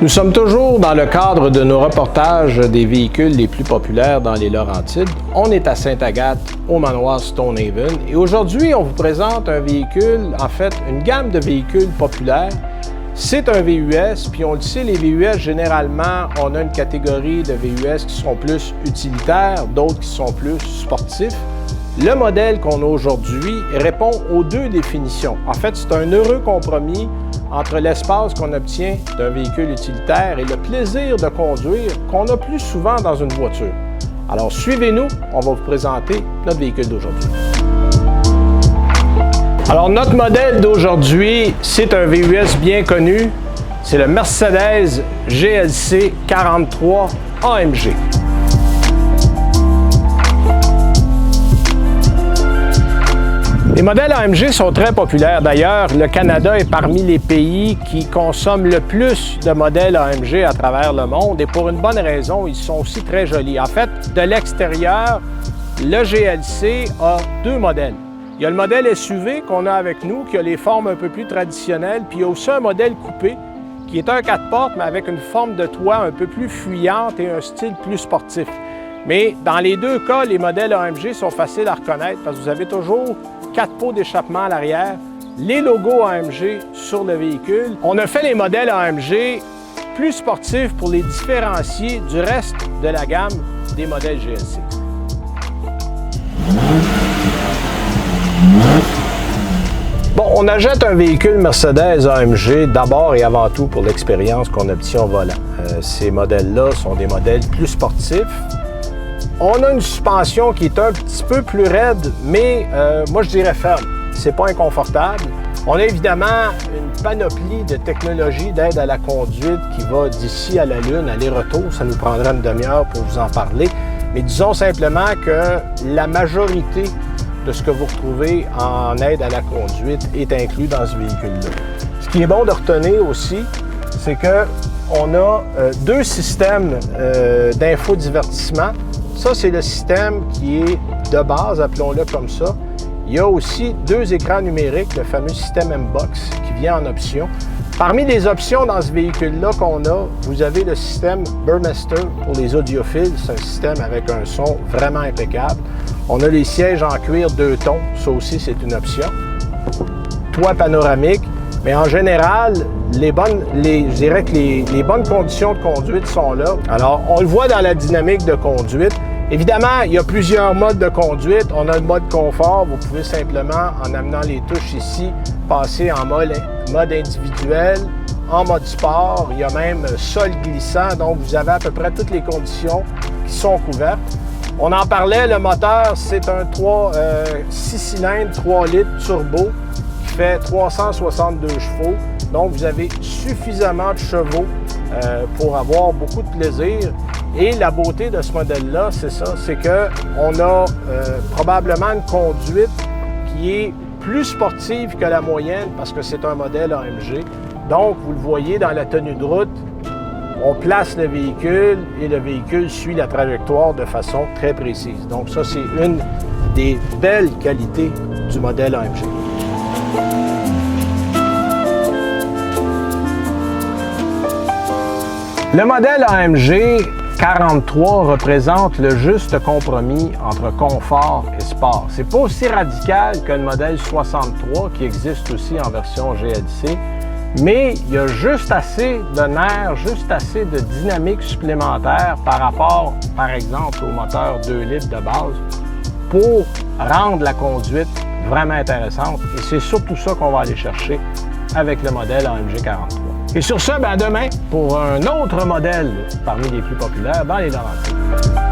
Nous sommes toujours dans le cadre de nos reportages des véhicules les plus populaires dans les Laurentides. On est à Sainte-Agathe, au manoir Stonehaven, et aujourd'hui, on vous présente un véhicule, en fait, une gamme de véhicules populaires. C'est un VUS, puis on le sait, les VUS, généralement, on a une catégorie de VUS qui sont plus utilitaires, d'autres qui sont plus sportifs. Le modèle qu'on a aujourd'hui répond aux deux définitions. En fait, c'est un heureux compromis entre l'espace qu'on obtient d'un véhicule utilitaire et le plaisir de conduire qu'on a plus souvent dans une voiture. Alors, suivez-nous, on va vous présenter notre véhicule d'aujourd'hui. Alors, notre modèle d'aujourd'hui, c'est un VUS bien connu. C'est le Mercedes GLC 43 AMG. Les modèles AMG sont très populaires. D'ailleurs, le Canada est parmi les pays qui consomment le plus de modèles AMG à travers le monde. Et pour une bonne raison, ils sont aussi très jolis. En fait, de l'extérieur, le GLC a deux modèles. Il y a le modèle SUV qu'on a avec nous, qui a les formes un peu plus traditionnelles. Puis il y a aussi un modèle coupé, qui est un 4 portes, mais avec une forme de toit un peu plus fuyante et un style plus sportif. Mais dans les deux cas, les modèles AMG sont faciles à reconnaître parce que vous avez toujours 4 pots d'échappement à l'arrière, les logos AMG sur le véhicule. On a fait les modèles AMG plus sportifs pour les différencier du reste de la gamme des modèles GLC. Bon, on achète un véhicule Mercedes AMG d'abord et avant tout pour l'expérience qu'on obtient au volant. Ces modèles-là sont des modèles plus sportifs. On a une suspension qui est un petit peu plus raide, mais moi je dirais ferme. C'est pas inconfortable. On a évidemment une panoplie de technologies d'aide à la conduite qui va d'ici à la Lune, aller-retour. Ça nous prendra une demi-heure pour vous en parler. Mais disons simplement que la majorité de ce que vous retrouvez en aide à la conduite est inclus dans ce véhicule-là. Ce qui est bon de retenir aussi, c'est qu'on a deux systèmes d'infodivertissement. Ça, c'est le système qui est de base, appelons-le comme ça. Il y a aussi deux écrans numériques, le fameux système M-Box, qui vient en option. Parmi les options dans ce véhicule-là qu'on a, vous avez le système Burmester pour les audiophiles. C'est un système avec un son vraiment impeccable. On a les sièges en cuir 2 tons, ça aussi c'est une option. Toit panoramique, mais en général, je dirais que les bonnes conditions de conduite sont là. Alors, on le voit dans la dynamique de conduite. Évidemment, il y a plusieurs modes de conduite. On a le mode confort. Vous pouvez simplement, en amenant les touches ici, passer en mode individuel, en mode sport. Il y a même sol glissant, donc vous avez à peu près toutes les conditions qui sont couvertes. On en parlait, le moteur, c'est un 6 cylindres, 3 litres turbo qui fait 362 chevaux. Donc, vous avez suffisamment de chevaux pour avoir beaucoup de plaisir. Et la beauté de ce modèle-là, c'est ça, c'est qu'on a probablement une conduite qui est plus sportive que la moyenne parce que c'est un modèle AMG. Donc, vous le voyez dans la tenue de route, on place le véhicule et le véhicule suit la trajectoire de façon très précise. Donc, ça, c'est une des belles qualités du modèle AMG. Le modèle AMG 43 représente le juste compromis entre confort et sport. C'est pas aussi radical que le modèle 63 qui existe aussi en version GLC, mais il y a juste assez de nerfs, juste assez de dynamique supplémentaire par rapport, par exemple, au moteur 2 litres de base pour rendre la conduite vraiment intéressante. Et c'est surtout ça qu'on va aller chercher avec le modèle AMG 43. Et sur ce, à demain pour un autre modèle parmi les plus populaires dans les Laurentides.